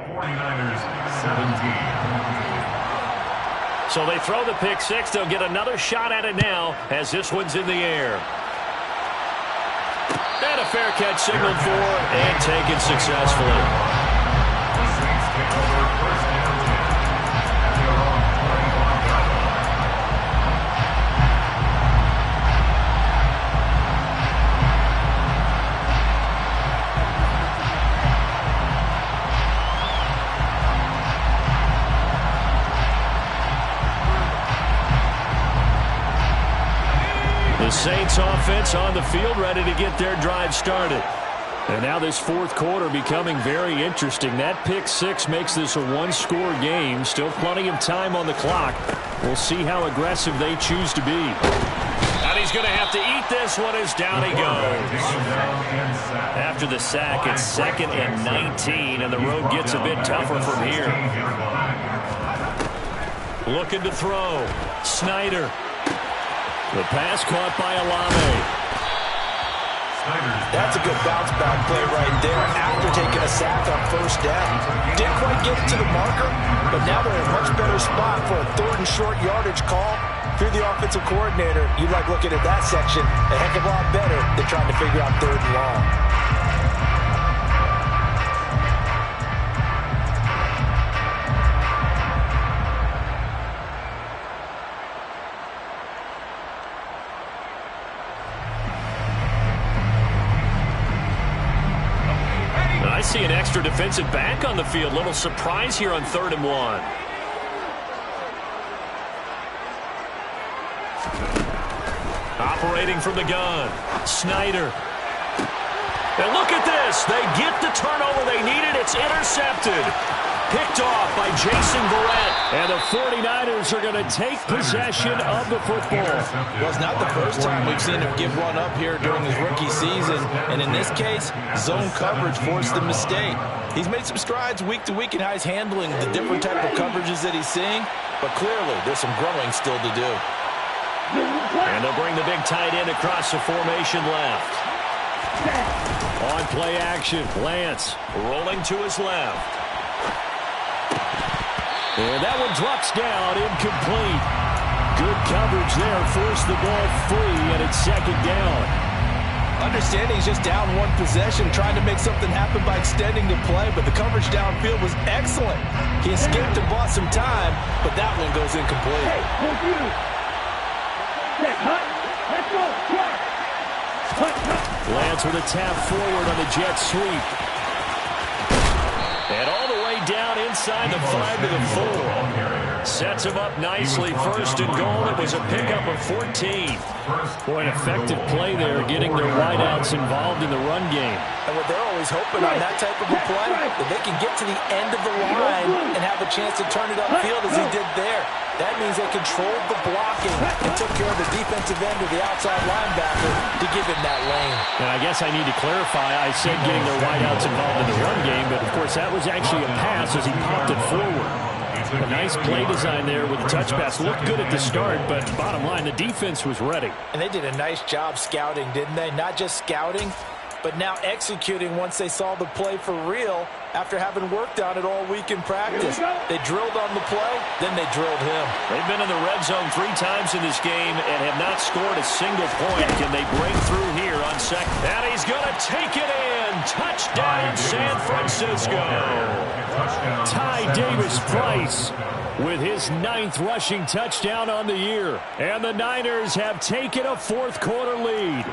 49ers 17. So they throw the pick six. They'll get another shot at it now as this one's in the air. And a fair catch signaled for and taken successfully. The Saints take over first down 10 at their own 41-yard line. The Saints offense on the field ready to get their drive started. And now this fourth quarter becoming very interesting. That pick six makes this a one-score game. Still plenty of time on the clock. We'll see how aggressive they choose to be. And he's going to have to eat this one as down he goes. After the sack, it's 2nd and 19, and the road gets a bit tougher from here. Looking to throw. Snyder. The pass caught by Alame. That's a good bounce-back play right there after taking a sack on first down. Didn't quite get it to the marker, but now they're in a much better spot for a 3rd and short yardage call. If you're the offensive coordinator, you like looking at that section a heck of a lot better than trying to figure out 3rd and long. I see an extra defensive back on the field. Little surprise here on 3rd and 1. Operating from the gun. Snyder. And look at this. They get the turnover they needed. It's intercepted. Picked off by Jason Verrett. And the 49ers are going to take possession of the football. Well, it's not the first time we've seen him give one up here during his rookie season. And in this case, zone coverage forced the mistake. He's made some strides week to week in how he's handling the different type of coverages that he's seeing. But clearly, there's some growing still to do. And they'll bring the big tight end across the formation left. On play action, Lance rolling to his left. And that one drops down, incomplete. Good coverage there, forced the ball free, and it's 2nd down. Understanding he's just down one possession, trying to make something happen by extending the play, but the coverage downfield was excellent. He escaped and bought some time, but that one goes incomplete. Hey, hold you. Let's go. Lance with a tap forward on the jet sweep. And all the way down inside the 5 to the 4. Sets him up nicely. 1st and goal. It was a pickup of 14. Boy, an effective play there, getting their wideouts involved in the run game. And what they're always hoping on that type of a play, that they can get to the end of the line and have a chance to turn it upfield as he did there. That means they controlled the blocking and took care of the defensive end of the outside linebacker to give him that lane. And I guess I need to clarify, I said getting their wideouts involved in the run game, but of course that was actually a pass as he popped it forward. A nice play design there with the touch pass. Looked good at the start, but bottom line, the defense was ready. And they did a nice job scouting, didn't they? Not just scouting, but now executing once they saw the play for real after having worked on it all week in practice. They drilled on the play, then they drilled him. They've been in the red zone 3 times in this game and have not scored a single point. Can they break through here on 2nd? And he's going to take it in. Touchdown, San Francisco. Ty Davis-Price with his 9th rushing touchdown on the year. And the Niners have taken a 4th quarter lead.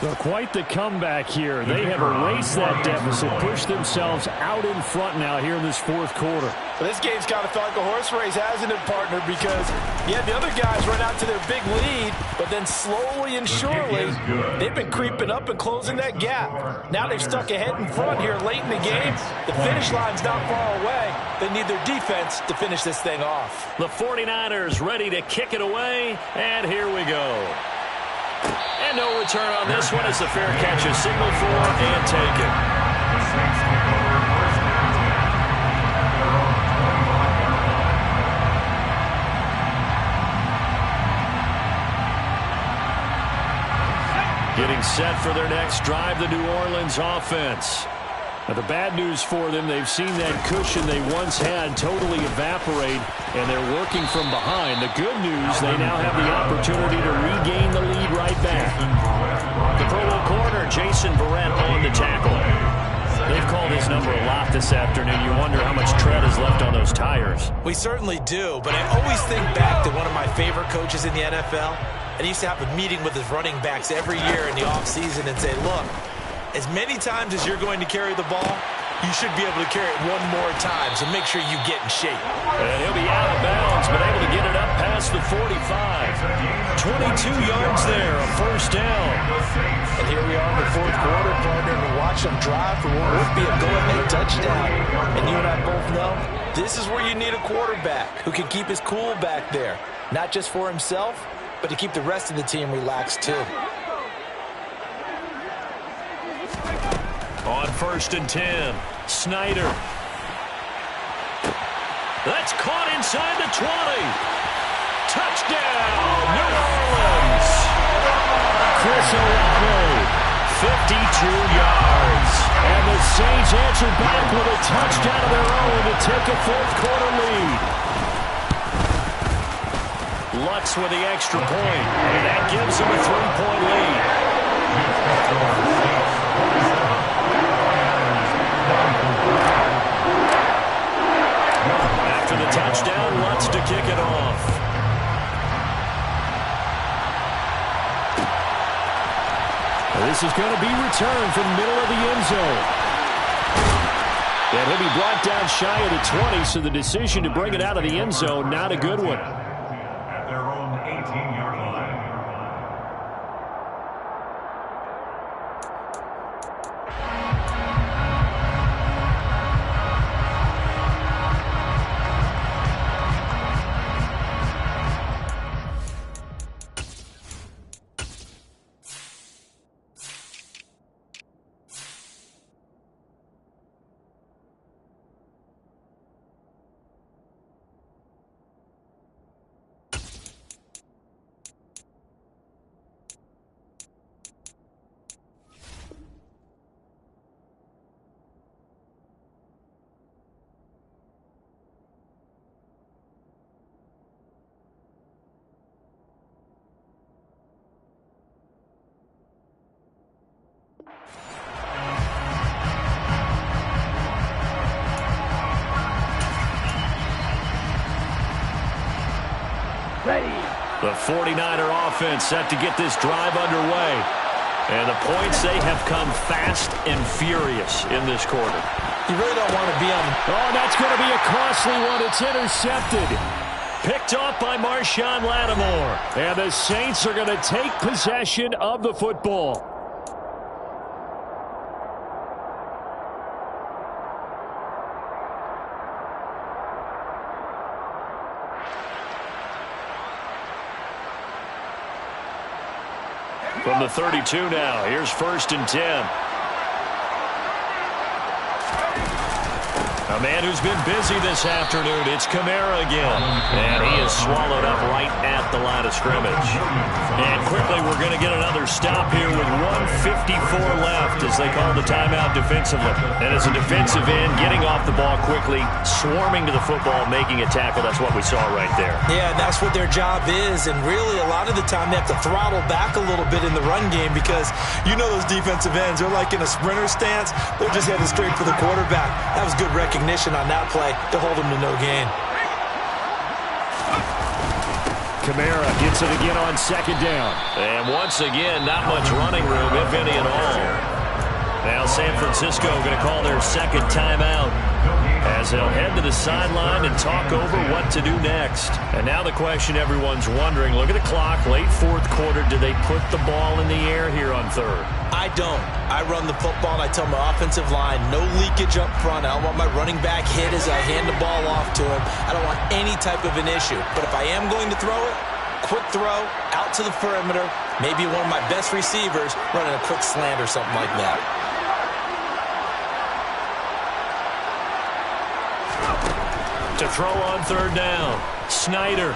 Well, quite the comeback here. They have erased that deficit, pushed themselves out in front now here in this 4th quarter. Well, this game's kind of felt like a horse race, hasn't it, partner? Because, yeah, the other guys run out to their big lead, but then slowly and surely, they've been creeping up and closing that gap. Now they've stuck ahead in front here late in the game. The finish line's not far away. They need their defense to finish this thing off. The 49ers ready to kick it away, and here we go. And no return on this one as the fair catch is signaled for and taken. The Saints take over first and 10 at their own 12-yard line. Getting set for their next drive, the New Orleans offense. Now, the bad news for them, they've seen that cushion they once had totally evaporate, and they're working from behind. The good news, they now have the opportunity to regain the lead right back. The Pro Bowl corner, Jason Barrett, on the tackle. They've called his number a lot this afternoon. You wonder how much tread is left on those tires. We certainly do, but I always think back to one of my favorite coaches in the NFL. And he used to have a meeting with his running backs every year in the offseason and say, look, as many times as you're going to carry the ball, you should be able to carry it one more time, so make sure you get in shape. And he'll be out of bounds, but able to get it up past the 45. 22 yards there, a first down. And here we are in the fourth quarter, partner, to watch them drive for what would be a go-ahead touchdown. And you and I both know this is where you need a quarterback who can keep his cool back there, not just for himself, but to keep the rest of the team relaxed too. On first and 10, Snyder. That's caught inside the 20. Touchdown, New Orleans. Chris Olave, 52 yards. And the Saints answer back with a touchdown of their own to take a fourth quarter lead. Lutz with the extra point, and that gives them a 3-point lead. After the touchdown, Lutz to kick it off. This is going to be returned from the middle of the end zone. And he'll be brought down shy of the 20, so the decision to bring it out of the end zone, not a good one. At their own 18-yard line. The 49er offense set to get this drive underway. And the points, they have come fast and furious in this quarter. You really don't want to be on. Oh, that's going to be a costly one. It's intercepted. Picked off by Marshawn Lattimore. And the Saints are going to take possession of the football. From the 32 now, here's first and 10. A man who's been busy this afternoon, it's Kamara again. And he is swallowed up right at the line of scrimmage. And quickly, we're going to get another stop here with 1:54 left as they call the timeout defensively. And as a defensive end, getting off the ball quickly, swarming to the football, making a tackle, that's what we saw right there. Yeah, that's what their job is. And really, a lot of the time, they have to throttle back a little bit in the run game because you know those defensive ends, they're like in a sprinter stance. They're just heading straight for the quarterback. That was good recognition on that play to hold him to no gain. Kamara gets it again on second down. And once again, not much running room, if any at all. Now San Francisco going to call their second timeout as they'll head to the sideline and talk over what to do next. And now the question everyone's wondering, look at the clock, late fourth quarter, do they put the ball in the air here on third? I don't. I run the football, and I tell my offensive line, no leakage up front. I don't want my running back hit as I hand the ball off to him. I don't want any type of an issue. But if I am going to throw it, quick throw out to the perimeter. Maybe one of my best receivers running a quick slant or something like that. To throw on third down. Snyder.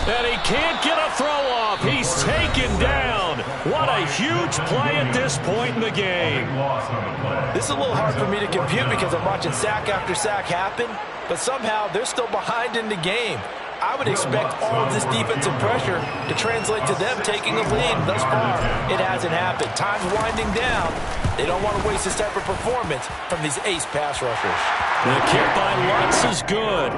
And he can't get a throw off. He's taken down. What a huge play at this point in the game. This is a little hard for me to compute because I'm watching sack after sack happen, but somehow they're still behind in the game. I would expect all of this defensive pressure to translate to them taking a lead. Thus far, it hasn't happened. Time's winding down. They don't want to waste this type of performance from these ace pass rushers. The kick by Lutz is good.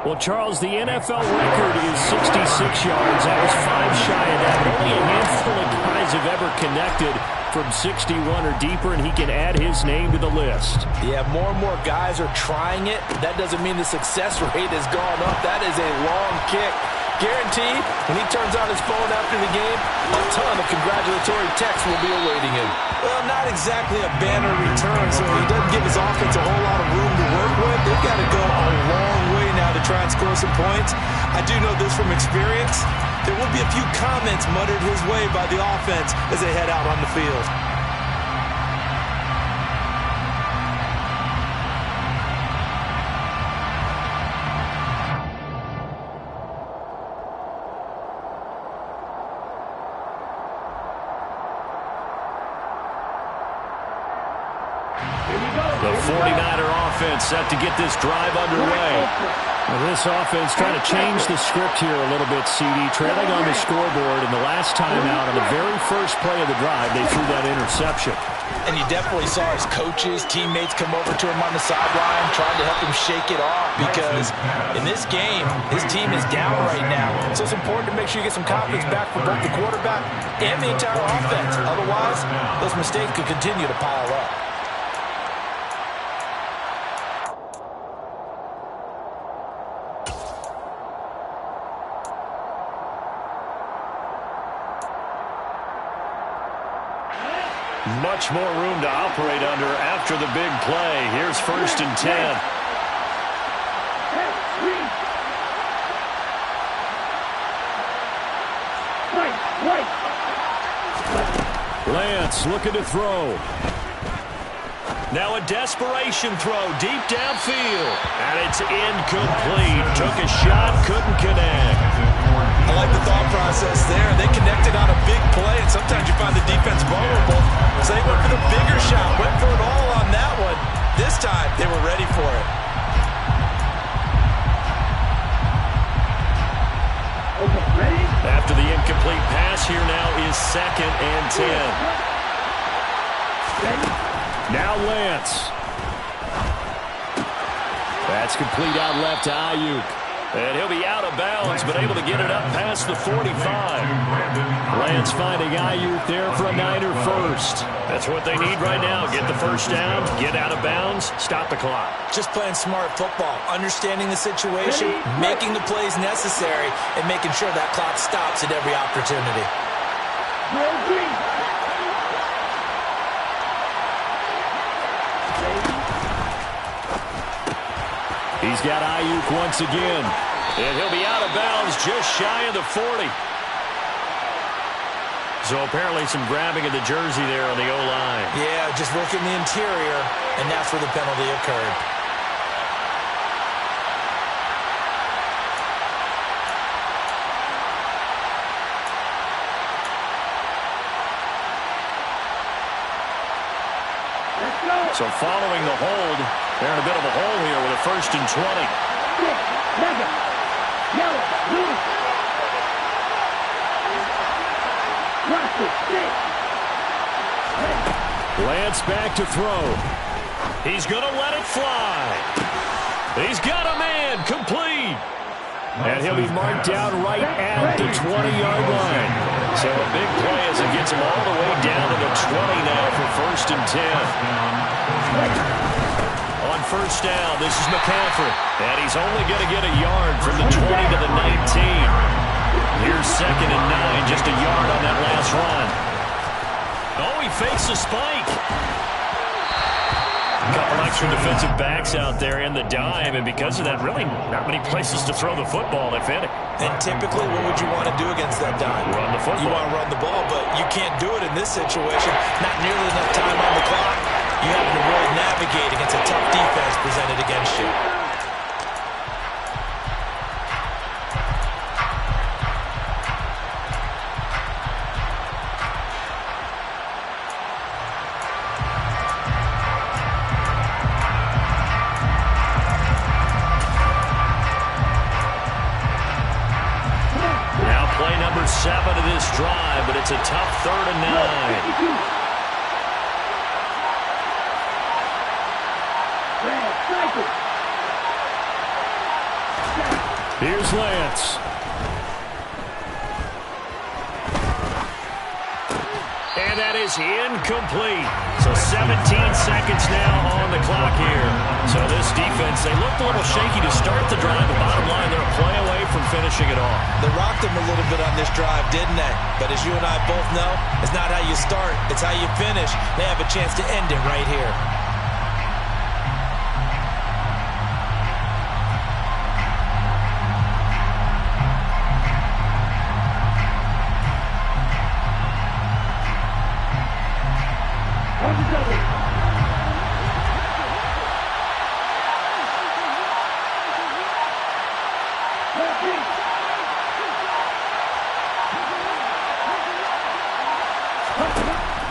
Well, Charles, the NFL record is 66 yards. That was 5 shy of that. Only a handful of guys have ever connected from 61 or deeper, and he can add his name to the list. Yeah, more and more guys are trying it. That doesn't mean the success rate has gone up. That is a long kick. Guaranteed, when he turns on his phone after the game, a ton of congratulatory texts will be awaiting him. Well, not exactly a banner return, so he doesn't give his offense a whole lot of room to work with. They've got to go a long way now to try and score some points. I do know this from experience. There will be a few comments muttered his way by the offense as they head out on the field. The 49er offense set to get this drive underway. Well, this offense trying to change the script here a little bit, CD. Trailing on the scoreboard, and the last time out on the very first play of the drive, they threw that interception. And you definitely saw his coaches, teammates come over to him on the sideline, trying to help him shake it off, because in this game, his team is down right now. So it's important to make sure you get some confidence back for both the quarterback and the entire offense. Otherwise, those mistakes could continue to pile up. Much more room to operate under after the big play. Here's 1st and 10. Lance looking to throw. Now a desperation throw deep downfield. And it's incomplete. Took a shot, couldn't connect. I like the thought process there. They connected on a big play, and sometimes you find the defense vulnerable. So they went for the bigger shot, went for it all on that one. This time, they were ready for it. Okay, ready? After the incomplete pass, here now is 2nd and 10. Ready? Now Lance. That's complete out left to Ayuk. And he'll be out of bounds, but able to get it up past the 45. Lance finding Ayuk there for a Niner first. That's what they need right now. Get the first down, get out of bounds, stop the clock. Just playing smart football, understanding the situation, making the plays necessary, and making sure that clock stops at every opportunity. He's got Ayuk once again. And he'll be out of bounds just shy of the 40. So apparently some grabbing of the jersey there on the O-line. Yeah, just working the interior, and that's where the penalty occurred. So following the hold, they're in a bit of a hole here with a 1st and 20. Lance back to throw. He's going to let it fly. He's got a man, complete. And he'll be marked down right at the 20-yard line. So a big play as it gets him all the way down to the 20 now for 1st and 10. On 1st down, this is McCaffrey. And he's only going to get a yard from the 20 to the 19. Here's 2nd and 9, just a yard on that last run. Oh, he fakes a spike. A couple extra defensive backs out there in the dime, and because of that, really not many places to throw the football, if any. And typically, what would you want to do against that dime? Run the football. You want to run the ball, but you can't do it in this situation. Not nearly enough time on the clock. You have to really navigate against a tough defense presented against you. Play number 7 of this drive, but it's a tough 3rd and 9. Here's Lance. And that is incomplete. So 17 seconds now on the clock here. So this defense, they looked a little shaky to start the drive, but bottom line, they're a play away from finishing it off. They rocked them a little bit on this drive, didn't they? But as you and I both know, it's not how you start, it's how you finish. They have a chance to end it right here.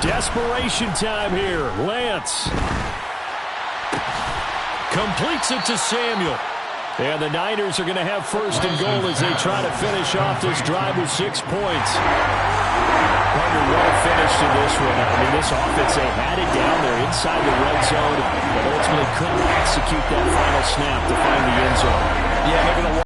Desperation time here. Lance completes it to Samuel. And the Niners are going to have 1st and goal as they try to finish off this drive with 6 points. Wonder what a finish to this one. I mean, this offense, they had it down there inside the red zone, but ultimately couldn't execute that final snap to find the end zone. Yeah, maybe the